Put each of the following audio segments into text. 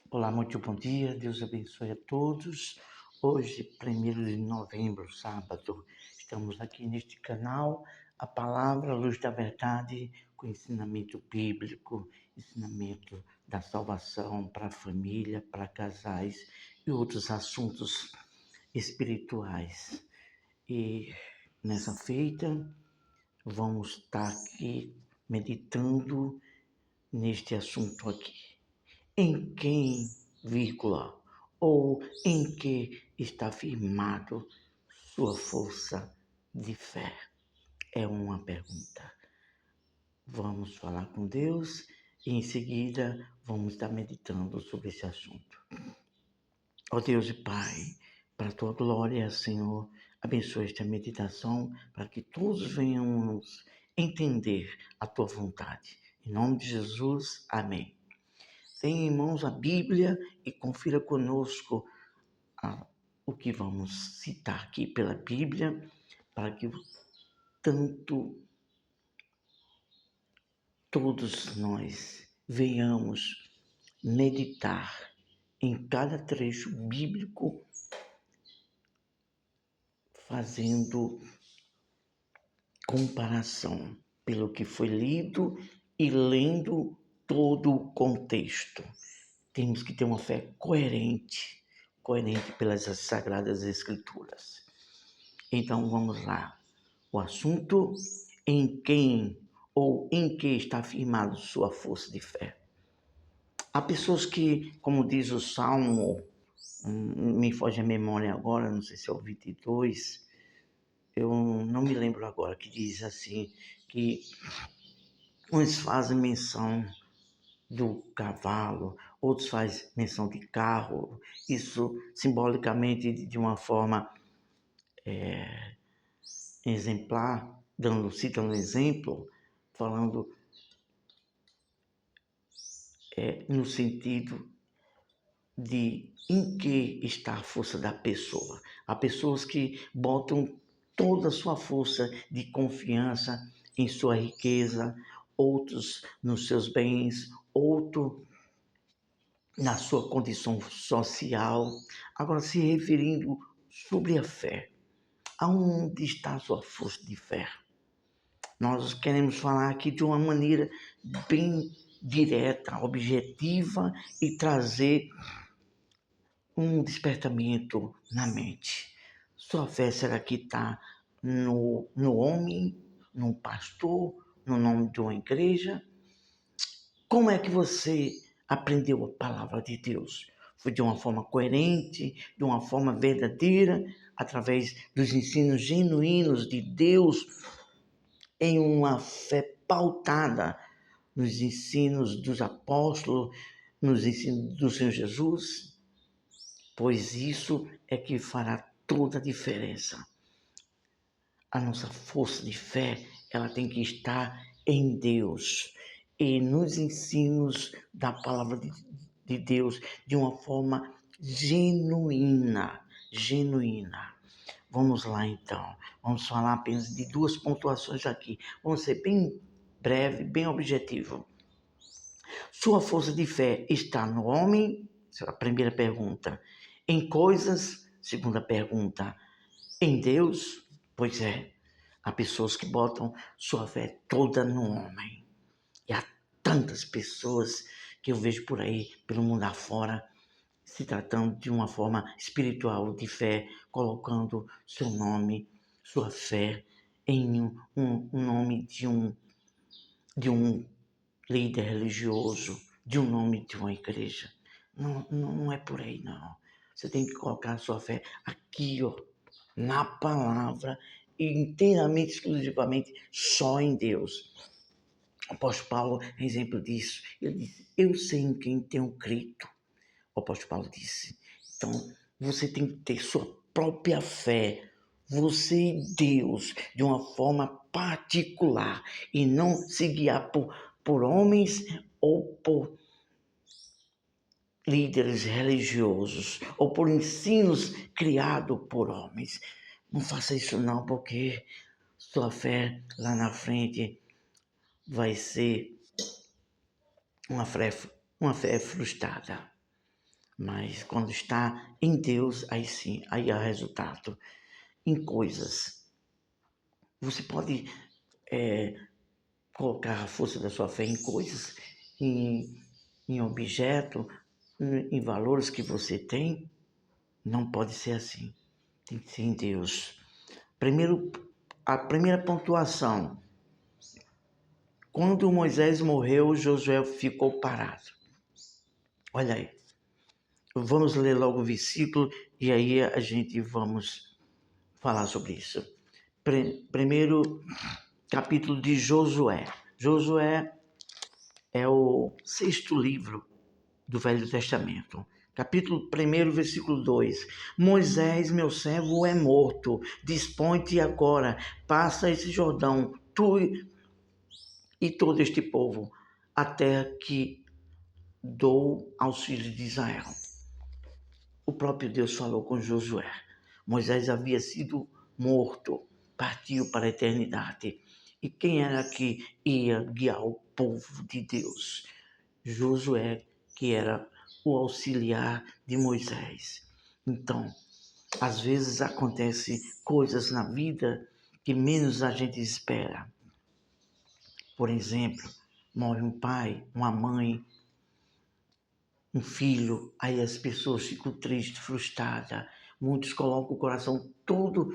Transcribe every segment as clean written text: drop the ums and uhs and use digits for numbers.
Olá, muito bom dia, Deus abençoe a todos. Hoje, 1º de novembro, sábado, estamos aqui neste canal, a Palavra, a Luz da Verdade, com ensinamento bíblico, ensinamento da salvação para a família, para casais e outros assuntos espirituais. E nessa feita, vamos estar aqui meditando neste assunto aqui. Em quem, vírgula, ou em que está firmado sua força de fé? É uma pergunta. Vamos falar com Deus e em seguida vamos estar meditando sobre esse assunto. Ó Deus e Pai, para a tua glória, Senhor, abençoe esta meditação para que todos venhamos entender a tua vontade. Em nome de Jesus, amém. Tenha em mãos a Bíblia e confira conosco o que vamos citar aqui pela Bíblia, para que tanto todos nós venhamos meditar em cada trecho bíblico, fazendo comparação pelo que foi lido e lendo todo o contexto. Temos que ter uma fé coerente pelas Sagradas Escrituras. Então vamos lá. O assunto: em quem ou em que está firmado sua força de fé. Há pessoas que, como diz o Salmo, me foge a memória agora, não sei se é o 22, eu não me lembro agora, que diz assim, que uns fazem menção do cavalo, outros fazem menção de carro, isso simbolicamente de uma forma exemplar, citando um exemplo, falando no sentido de em que está a força da pessoa. Há pessoas que botam toda a sua força de confiança em sua riqueza, outros nos seus bens, outro na sua condição social. Agora, se referindo sobre a fé, aonde está a sua força de fé? Nós queremos falar aqui de uma maneira bem direta, objetiva e trazer um despertamento na mente. Sua fé será que está no homem, no pastor, no nome de uma igreja? Como é que você aprendeu a palavra de Deus? Foi de uma forma coerente, de uma forma verdadeira, através dos ensinos genuínos de Deus, em uma fé pautada nos ensinos dos apóstolos, nos ensinos do Senhor Jesus? Pois isso é que fará toda a diferença. A nossa força de fé, ela tem que estar em Deus e nos ensinos da palavra de Deus de uma forma genuína. Vamos lá então, vamos falar apenas de 2 pontuações aqui. Vamos ser bem breve, bem objetivo. Sua força de fé está no homem? Essa é a primeira pergunta. Em coisas? Segunda pergunta. Em Deus? Pois é, há pessoas que botam sua fé toda no homem. E há tantas pessoas que eu vejo por aí, pelo mundo afora, se tratando de uma forma espiritual de fé, colocando seu nome, sua fé em um nome de um líder religioso, de um nome de uma igreja. Não é por aí, não. Você tem que colocar a sua fé aqui, ó, na palavra, e inteiramente, exclusivamente, só em Deus. O apóstolo Paulo é exemplo disso. Ele disse: eu sei em quem tenho crido. O apóstolo Paulo disse. Então, você tem que ter sua própria fé, você e Deus, de uma forma particular, e não se guiar por homens ou por líderes religiosos, ou por ensinos criados por homens. Não faça isso não, porque sua fé lá na frente vai ser uma fé frustrada. Mas quando está em Deus, aí sim, aí há resultado. Em coisas. Você pode colocar a força da sua fé em coisas, em, em objeto, em valores que você tem? Não pode ser assim. Tem que ser em Deus. Primeiro, a primeira pontuação. Quando Moisés morreu, Josué ficou parado. Olha aí. Vamos ler logo o versículo e aí a gente vamos falar sobre isso. Primeiro capítulo de Josué. Josué é o sexto livro do Velho Testamento. Capítulo 1, versículo 2. Moisés, meu servo, é morto. Dispõe-te agora, passa esse Jordão, tu e todo este povo, a terra que dou aos filhos de Israel. O próprio Deus falou com Josué. Moisés havia sido morto, partiu para a eternidade. E quem era que ia guiar o povo de Deus? Josué, que era o auxiliar de Moisés. Então, às vezes acontecem coisas na vida que menos a gente espera. Por exemplo, morre um pai, uma mãe, um filho, aí as pessoas ficam tristes, frustradas. Muitos colocam o coração todo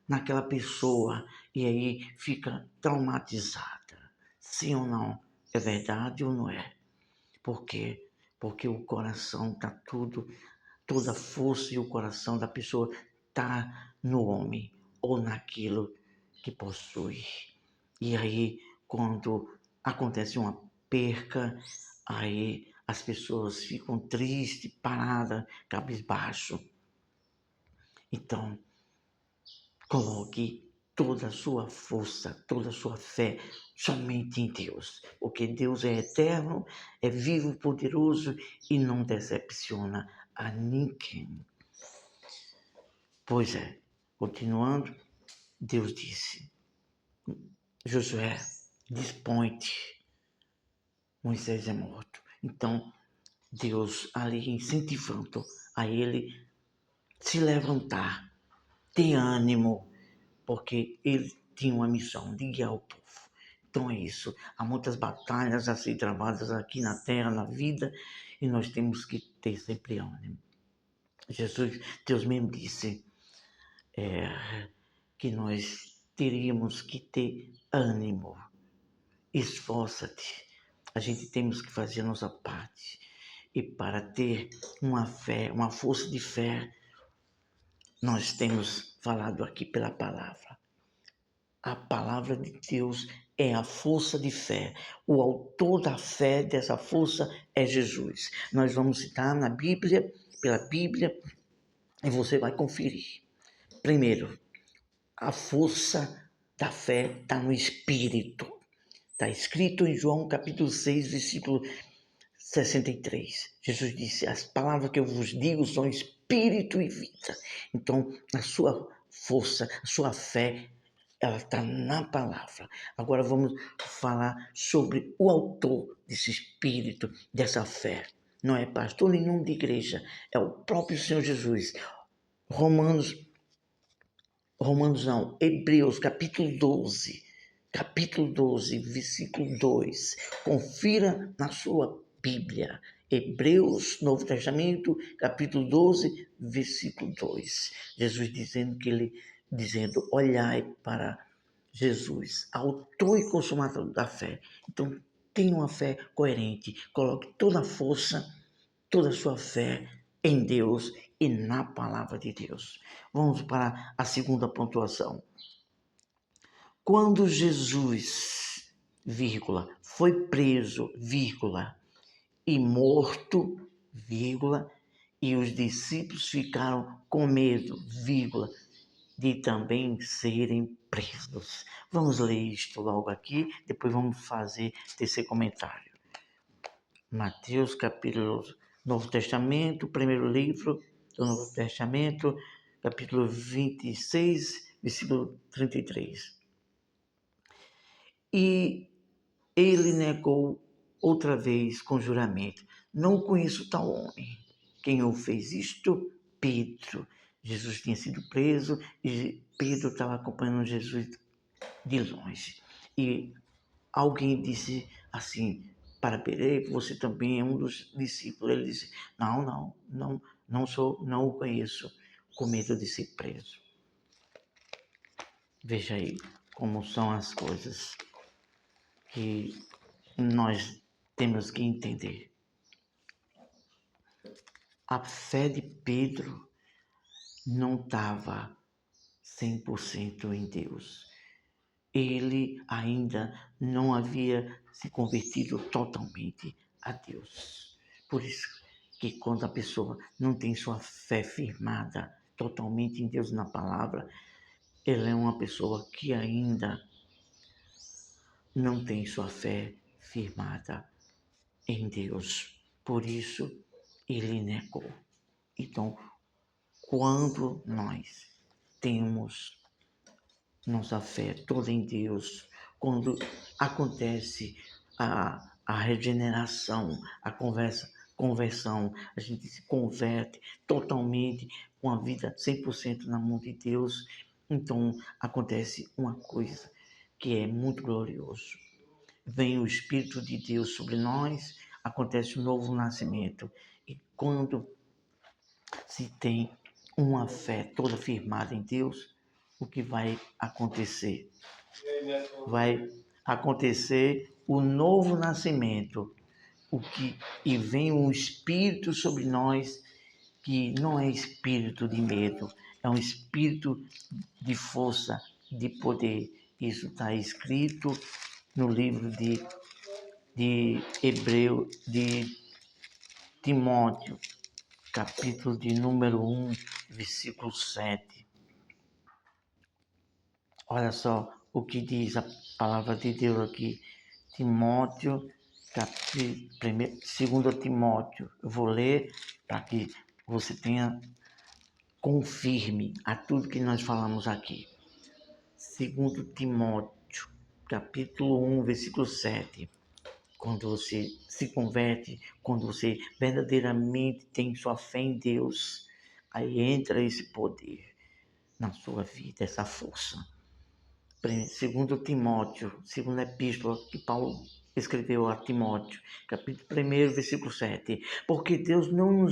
naquela pessoa e aí fica traumatizada. Sim ou não? É verdade ou não é? Por quê? Porque o coração está toda a força e o coração da pessoa está no homem ou naquilo que possui. E aí, quando acontece uma perca, aí as pessoas ficam tristes, paradas, cabisbaixo. Então, coloque toda a sua força, toda a sua fé somente em Deus, porque Deus é eterno, é vivo, poderoso e não decepciona a ninguém. Pois é, continuando, Deus disse: Josué, dispõe-te, Moisés é morto. Então, Deus ali incentivando a ele se levantar, ter ânimo, porque ele tinha uma missão de guiar o povo. Então é isso. Há muitas batalhas a ser travadas aqui na terra, na vida, e nós temos que ter sempre ânimo. Deus mesmo disse que nós teríamos que ter ânimo. Esforça-te. A gente temos que fazer a nossa parte. E para ter uma fé, uma força de fé, nós temos falado aqui pela palavra. A palavra de Deus é a força de fé. O autor da fé dessa força é Jesus. Nós vamos citar na Bíblia, pela Bíblia, e você vai conferir. Primeiro, a força da fé está no Espírito. Está escrito em João capítulo 6, versículo 63. Jesus disse: as palavras que eu vos digo são espírito e vida. Então, a sua força, a sua fé, ela está na palavra. Agora vamos falar sobre o autor desse espírito, dessa fé. Não é pastor nenhum de igreja, é o próprio Senhor Jesus. Romanos não, Hebreus capítulo 12, versículo 2. Confira na sua Bíblia. Hebreus, Novo Testamento, capítulo 12, versículo 2. Jesus dizendo, olhai para Jesus, autor e consumador da fé. Então, tenha uma fé coerente, coloque toda a força, toda a sua fé em Deus e na palavra de Deus. Vamos para a segunda pontuação. Quando Jesus, foi preso, e morto, e os discípulos ficaram com medo, de também serem presos. Vamos ler isto logo aqui, depois vamos fazer esse comentário. Mateus, capítulo Novo Testamento, primeiro livro do Novo Testamento, capítulo 26, versículo 33. E ele negou outra vez com juramento: não conheço tal homem. Quem o fez isto? Pedro. Jesus tinha sido preso e Pedro estava acompanhando Jesus de longe. E alguém disse assim para Pedro: você também é um dos discípulos. Ele disse: não sou, não o conheço, com medo de ser preso. Veja aí como são as coisas que nós temos que entender. A fé de Pedro não estava 100% em Deus. Ele ainda não havia se convertido totalmente a Deus. Por isso que quando a pessoa não tem sua fé firmada totalmente em Deus, na palavra, ela é uma pessoa que ainda não tem sua fé firmada em Deus. Por isso, ele negou. Então, quando nós temos nossa fé toda em Deus, quando acontece a regeneração, a conversão, a gente se converte totalmente com a vida 100% na mão de Deus, então acontece uma coisa que é muito glorioso. Vem o Espírito de Deus sobre nós, acontece um novo nascimento. E quando se tem uma fé toda firmada em Deus, o que vai acontecer? Vai acontecer o novo nascimento, e vem um Espírito sobre nós que não é espírito de medo, é um espírito de força, de poder. Isso está escrito no livro de Timóteo, capítulo de número 1, versículo 7. Olha só o que diz a palavra de Deus aqui. Timóteo, capítulo 2 Timóteo. Eu vou ler para que você tenha confirme a tudo que nós falamos aqui. 2 Timóteo, capítulo 1, versículo 7. Quando você se converte, quando você verdadeiramente tem sua fé em Deus, aí entra esse poder na sua vida, essa força. Segundo Timóteo, segunda epístola que Paulo escreveu a Timóteo, capítulo 1, versículo 7. Porque Deus não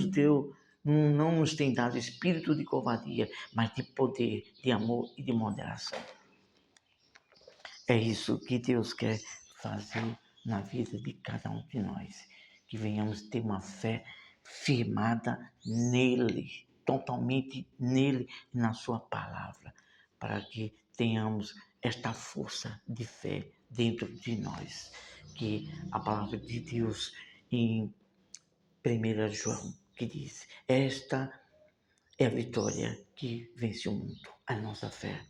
nos tem dado espírito de covardia, mas de poder, de amor e de moderação. É isso que Deus quer fazer na vida de cada um de nós. Que venhamos ter uma fé firmada nele, totalmente nele e na sua palavra, para que tenhamos esta força de fé dentro de nós. Que a palavra de Deus em 1 João, que diz: esta é a vitória que vence o mundo, a nossa fé.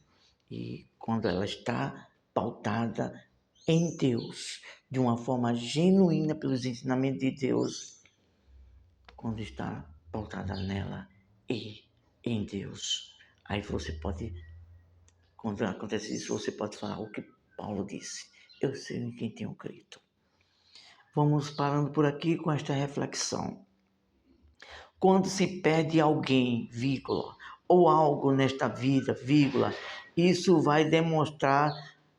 E quando ela está pautada em Deus, de uma forma genuína pelos ensinamentos de Deus, quando está pautada nela e em Deus, aí você pode, quando acontece isso, você pode falar o que Paulo disse: eu sei em quem tenho crido. Vamos parando por aqui com esta reflexão. Quando se perde alguém, vírgula, ou algo nesta vida, vírgula, isso vai demonstrar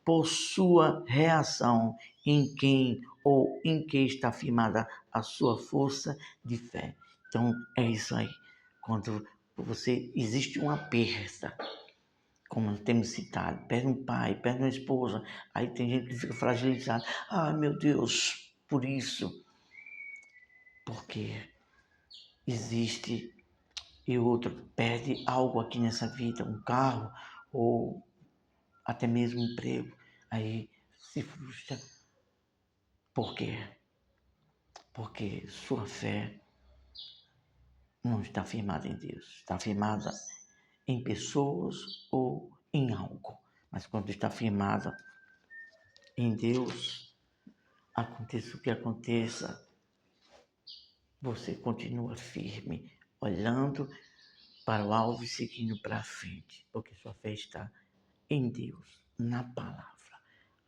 por sua reação em quem ou em que está firmada a sua força de fé. Então é isso aí. Quando existe uma perda, como temos citado, perde um pai, perde uma esposa, aí tem gente que fica fragilizada. Ah, meu Deus, por isso. Porque existe e o outro perde algo aqui nessa vida, um carro ou até mesmo um emprego, aí se frustra. Por quê? Porque sua fé não está firmada em Deus, está firmada em pessoas ou em algo. Mas quando está firmada em Deus, aconteça o que aconteça, você continua firme, olhando para o alvo e seguindo para frente, porque sua fé está em Deus, na palavra.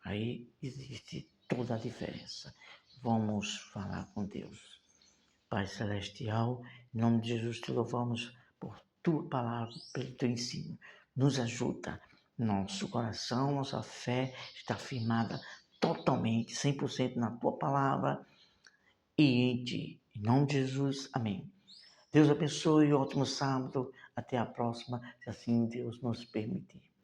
Aí existe toda a diferença. Vamos falar com Deus. Pai Celestial, em nome de Jesus te louvamos por tua palavra, pelo teu ensino. Nos ajuda. Nosso coração, nossa fé está firmada totalmente, 100% na tua palavra e em ti. Em nome de Jesus, amém. Deus abençoe, ótimo sábado. Até a próxima, se assim Deus nos permitir.